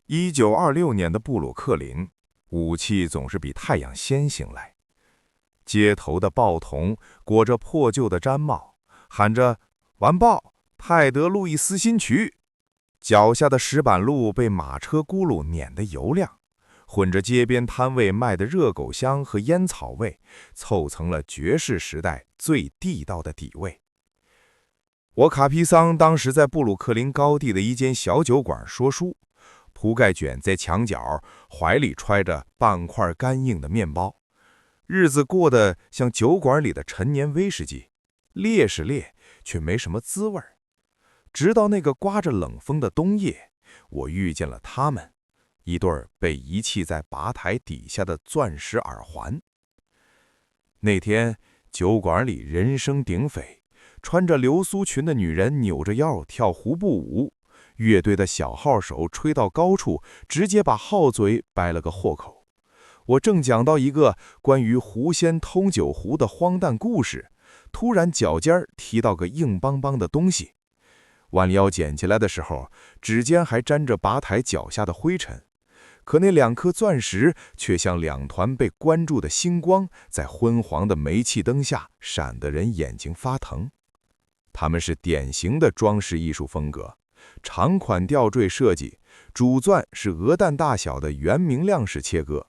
1926年的布鲁克林，武器总是比太阳先醒来。街头的报童裹着破旧的毡帽，喊着“完报，泰德·路易斯新区”。脚下的石板路被马车轱辘碾得油亮，混着街边摊位卖的热狗香和烟草味，凑成了爵士时代最地道的底味。我卡皮桑当时在布鲁克林高地的一间小酒馆说书，铺盖卷在墙角，怀里揣着半块干硬的面包，日子过得像酒馆里的陈年威士忌，烈是烈，却没什么滋味。直到那个刮着冷风的冬夜，我遇见了他们，一对被遗弃在吧台底下的钻石耳环。那天酒馆里人声鼎沸，穿着流苏裙的女人扭着腰跳胡步舞，乐队的小号手吹到高处，直接把号嘴掰了个豁口。我正讲到一个关于狐仙偷酒壶的荒诞故事，突然脚尖踢到个硬邦邦的东西，弯腰捡起来的时候，指尖还沾着吧台脚下的灰尘，可那2颗钻石却像2团被关注的星光，在昏黄的煤气灯下闪得人眼睛发疼。它们是典型的装饰艺术风格，长款吊坠设计，主钻是鹅蛋大小的圆明亮式切割，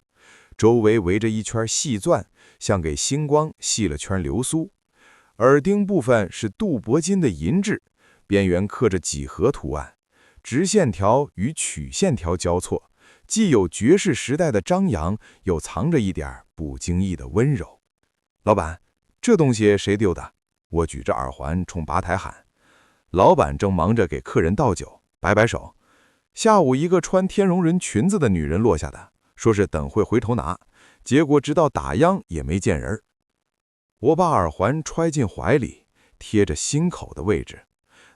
周围围着一圈细钻，像给星光系了圈流苏。耳钉部分是镀铂金的银质，边缘刻着几何图案，直线条与曲线条交错，既有爵士时代的张扬，又藏着一点不经意的温柔。老板，这东西谁丢的？我举着耳环冲吧台喊。老板正忙着给客人倒酒，摆摆手。下午一个穿天龙人裙子的女人落下的，说是等会回头拿，结果直到打烊也没见人。我把耳环揣进怀里，贴着心口的位置，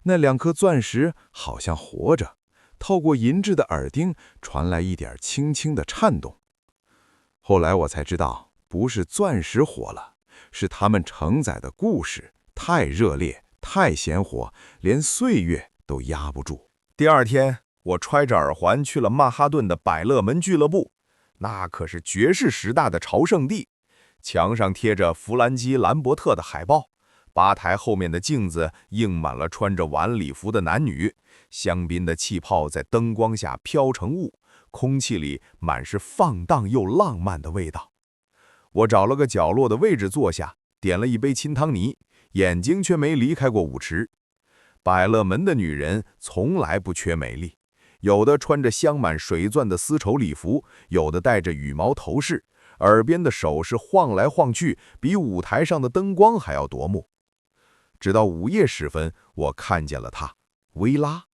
那2颗钻石好像活着，透过银质的耳钉传来一点轻轻的颤动。后来我才知道，不是钻石活了，是它们承载的故事太热烈，太鲜活，连岁月都压不住。第二天，我揣着耳环去了曼哈顿的百乐门俱乐部，那可是爵士时代的朝圣地。墙上贴着弗兰基·兰伯特的海报，吧台后面的镜子映满了穿着晚礼服的男女，香槟的气泡在灯光下飘成雾，空气里满是放荡又浪漫的味道。我找了个角落的位置坐下，点了一杯清汤泥，眼睛却没离开过舞池。百乐门的女人从来不缺美丽，有的穿着镶满水钻的丝绸礼服，有的戴着羽毛头饰，耳边的首饰晃来晃去，比舞台上的灯光还要夺目。直到午夜时分，我看见了她，薇拉。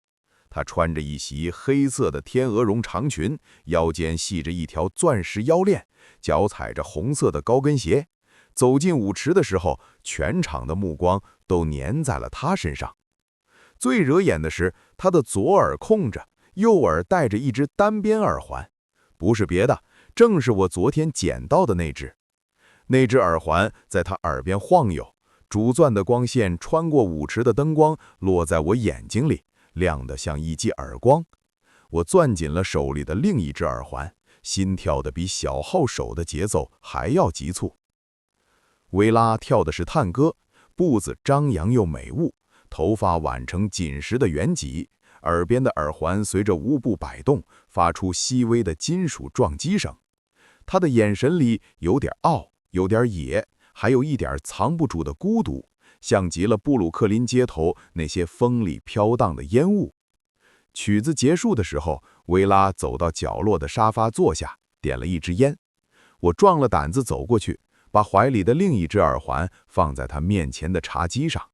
她穿着一袭黑色的天鹅绒长裙，腰间系着一条钻石腰链，脚踩着红色的高跟鞋。走进舞池的时候，全场的目光都粘在了她身上。最惹眼的是，她的左耳空着，右耳戴着一只单边耳环，不是别的，正是我昨天捡到的那只。那只耳环在她耳边晃悠，主钻的光线穿过舞池的灯光，落在我眼睛里，亮得像一记耳光。我攥紧了手里的另一只耳环，心跳得比小号手的节奏还要急促。薇拉跳的是探戈，步子张扬又美悟，头发挽成紧实的圆髻，耳边的耳环随着舞步摆动，发出细微的金属撞击声。她的眼神里有点傲，有点野，还有一点藏不住的孤独，像极了布鲁克林街头那些风里飘荡的烟雾。曲子结束的时候，薇拉走到角落的沙发坐下，点了一支烟。我壮了胆子走过去，把怀里的另一只耳环放在她面前的茶几上。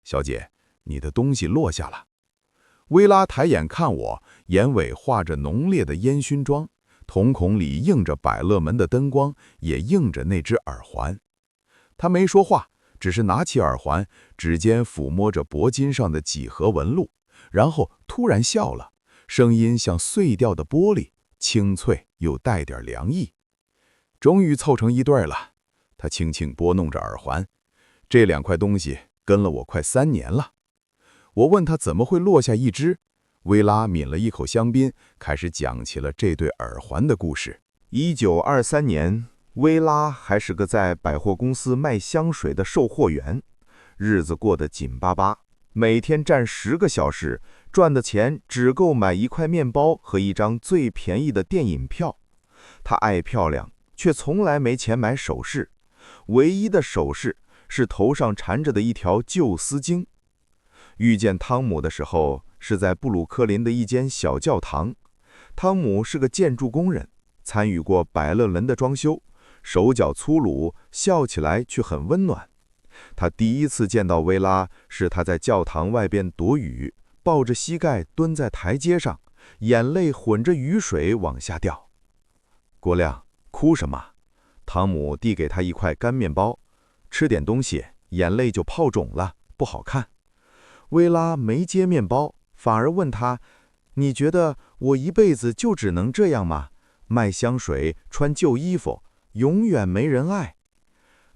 小姐，你的东西落下了。薇拉抬眼看我，眼尾画着浓烈的烟熏妆，瞳孔里映着百乐门的灯光，也映着那只耳环。她没说话，只是拿起耳环，指尖抚摸着铂金上的几何纹路，然后突然笑了，声音像碎掉的玻璃，清脆又带点凉意。终于凑成一对了。她轻轻拨弄着耳环，这2块东西跟了我快3年了。我问她怎么会落下一只，薇拉抿了一口香槟，开始讲起了这对耳环的故事。1923年，薇拉还是个在百货公司卖香水的售货员，日子过得紧巴巴，每天站10个小时，赚的钱只够买一块面包和一张最便宜的电影票。她爱漂亮，却从来没钱买首饰，唯一的首饰是头上缠着的一条旧丝巾。遇见汤姆的时候，是在布鲁克林的一间小教堂。汤姆是个建筑工人，参与过百乐门的装修，手脚粗鲁，笑起来却很温暖。他第一次见到薇拉，是他在教堂外边躲雨，抱着膝盖蹲在台阶上，眼泪混着雨水往下掉。郭亮，哭什么？汤姆递给他一块干面包，吃点东西，眼泪就泡肿了，不好看。薇拉没接面包，反而问他：“你觉得我一辈子就只能这样吗？卖香水，穿旧衣服，永远没人爱？”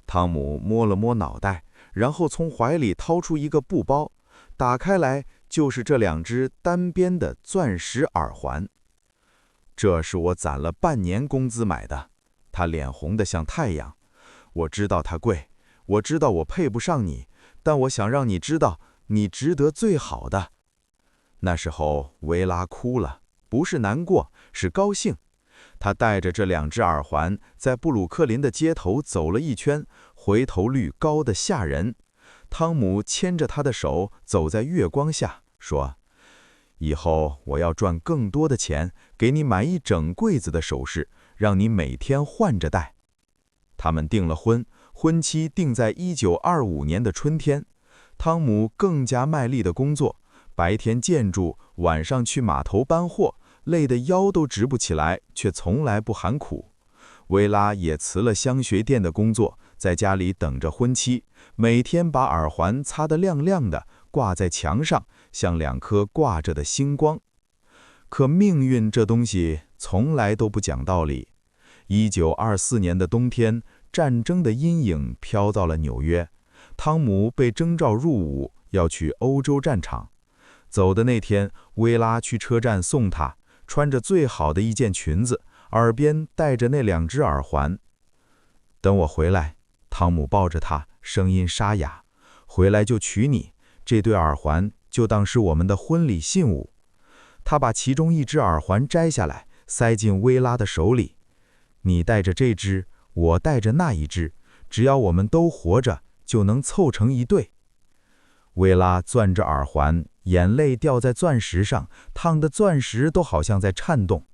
汤姆摸了摸脑袋，然后从怀里掏出一个布包，打开来就是这2只单边的钻石耳环。这是我攒了半年工资买的。他脸红得像太阳。我知道它贵，我知道我配不上你，但我想让你知道，你值得最好的。那时候薇拉哭了，不是难过，是高兴。她带着这2只耳环，在布鲁克林的街头走了一圈，回头率高得吓人。汤姆牵着她的手走在月光下，说：“以后我要赚更多的钱，给你买一整柜子的首饰，让你每天换着戴。”他们订了婚，婚期定在1925年的春天。汤姆更加卖力的工作，白天建筑，晚上去码头搬货，累得腰都直不起来，却从来不喊苦。薇拉也辞了香学店的工作，在家里等着婚期，每天把耳环擦得亮亮的，挂在墙上，像2颗挂着的星光。可命运这东西从来都不讲道理。1924年的冬天，战争的阴影飘到了纽约。汤姆被征召入伍，要去欧洲战场。走的那天，薇拉去车站送他，穿着最好的一件裙子，耳边戴着那2只耳环。等我回来，汤姆抱着她，声音沙哑，回来就娶你，这对耳环就当是我们的婚礼信物。他把其中一只耳环摘下来，塞进薇拉的手里。你戴着这只，我戴着那一只，只要我们都活着，就能凑成一对。薇拉攥着耳环，眼泪掉在钻石上，烫的钻石都好像在颤动。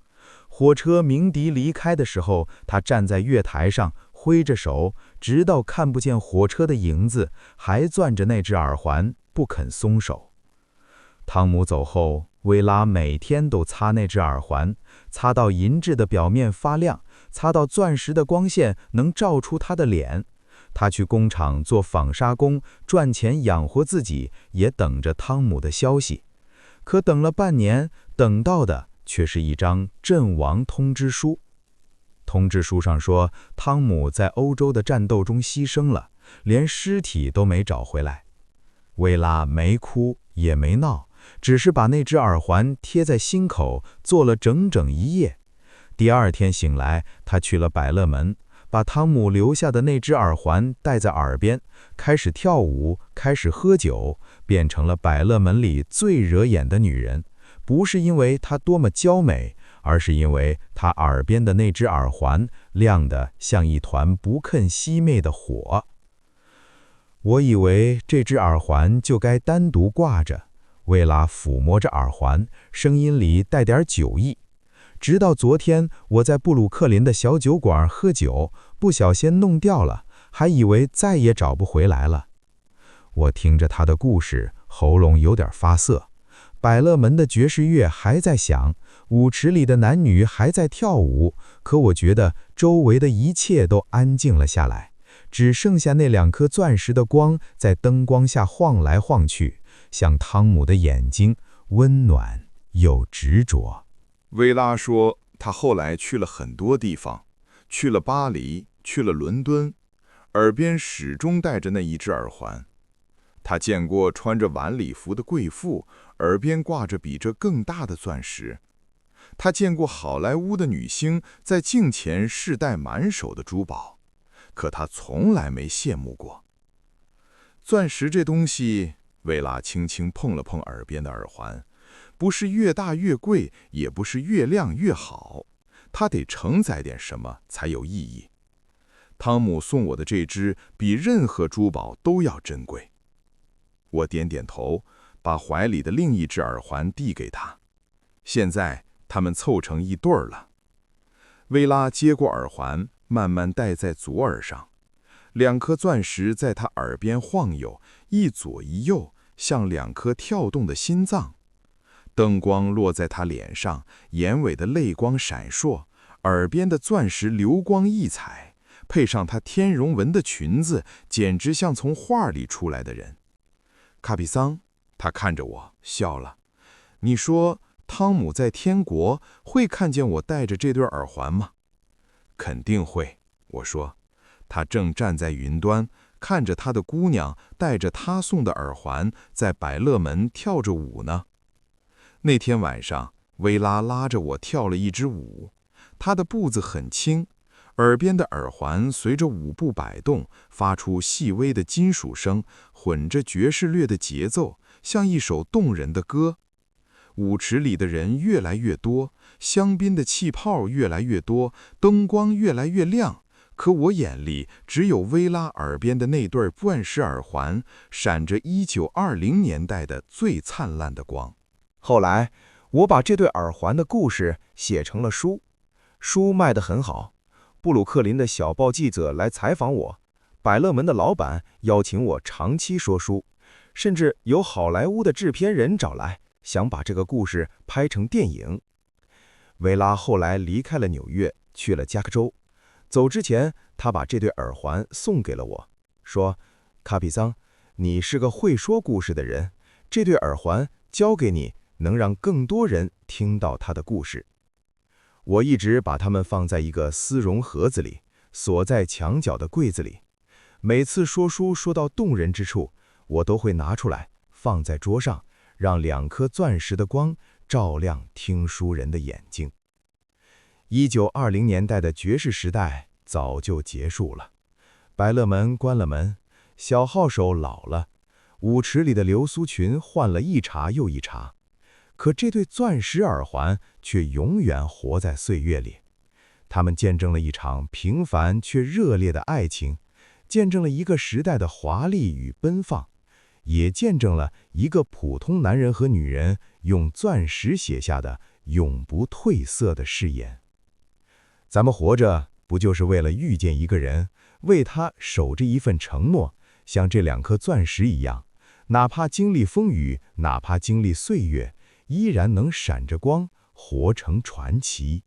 火车鸣笛离开的时候，她站在月台上，挥着手，直到看不见火车的影子，还攥着那只耳环，不肯松手。汤姆走后，薇拉每天都擦那只耳环，擦到银质的表面发亮，擦到钻石的光线能照出她的脸。她去工厂做纺纱工，赚钱养活自己，也等着汤姆的消息。可等了半年，等到的却是一张阵亡通知书。通知书上说，汤姆在欧洲的战斗中牺牲了，连尸体都没找回来。薇拉没哭也没闹，只是把那只耳环贴在心口，做了整整一夜。第2天醒来，她去了百乐门，把汤姆留下的那只耳环戴在耳边，开始跳舞，开始喝酒，变成了百乐门里最惹眼的女人。不是因为她多么娇美，而是因为她耳边的那只耳环亮得像一团不肯熄灭的火。我以为这只耳环就该单独挂着，薇拉抚摸着耳环，声音里带点酒意。直到昨天，我在布鲁克林的小酒馆喝酒，不小心弄掉了，还以为再也找不回来了。我听着他的故事，喉咙有点发涩。百乐门的爵士乐还在响，舞池里的男女还在跳舞，可我觉得周围的一切都安静了下来，只剩下那2颗钻石的光在灯光下晃来晃去，像汤姆的眼睛，温暖又执着。薇拉说，她后来去了很多地方，去了巴黎，去了伦敦，耳边始终戴着那一只耳环。他见过穿着晚礼服的贵妇，耳边挂着比这更大的钻石。他见过好莱坞的女星在镜前试戴满手的珠宝，可他从来没羡慕过。钻石这东西，薇拉轻轻碰了碰耳边的耳环，不是越大越贵，也不是越亮越好，它得承载点什么才有意义。汤姆送我的这只比任何珠宝都要珍贵。我点点头，把怀里的另一只耳环递给他。现在他们凑成一对儿了。薇拉接过耳环，慢慢戴在左耳上，两颗钻石在她耳边晃悠，一左一右，像两颗跳动的心脏。灯光落在她脸上，眼尾的泪光闪烁，耳边的钻石流光溢彩，配上她天绒纹的裙子，简直像从画里出来的人。卡比桑，他看着我笑了。你说汤姆在天国会看见我戴着这对耳环吗？肯定会，我说。他正站在云端，看着他的姑娘戴着他送的耳环，在百乐门跳着舞呢。那天晚上，薇拉拉着我跳了一支舞，她的步子很轻，耳边的耳环随着舞步摆动，发出细微的金属声，混着爵士乐的节奏，像一首动人的歌。舞池里的人越来越多，香槟的气泡越来越多，灯光越来越亮，可我眼里只有薇拉耳边的那对钻石耳环，闪着1920年代的最灿烂的光。后来，我把这对耳环的故事写成了书，书卖得很好。布鲁克林的小报记者来采访我，百乐门的老板邀请我长期说书，甚至有好莱坞的制片人找来，想把这个故事拍成电影。薇拉后来离开了纽约，去了加克州。走之前，他把这对耳环送给了我，说：“卡比桑，你是个会说故事的人，这对耳环交给你，能让更多人听到他的故事。”我一直把它们放在一个丝绒盒子里，锁在墙角的柜子里。每次说书说到动人之处，我都会拿出来放在桌上，让两颗钻石的光照亮听书人的眼睛。1920年代的爵士时代早就结束了，百乐门关了门，小号手老了，舞池里的流苏裙换了一茬又一茬，可这对钻石耳环却永远活在岁月里。它们见证了一场平凡却热烈的爱情，见证了一个时代的华丽与奔放，也见证了一个普通男人和女人用钻石写下的永不褪色的誓言。咱们活着不就是为了遇见一个人，为他守着一份承诺，像这两颗钻石一样，哪怕经历风雨，哪怕经历岁月，依然能闪着光，活成传奇。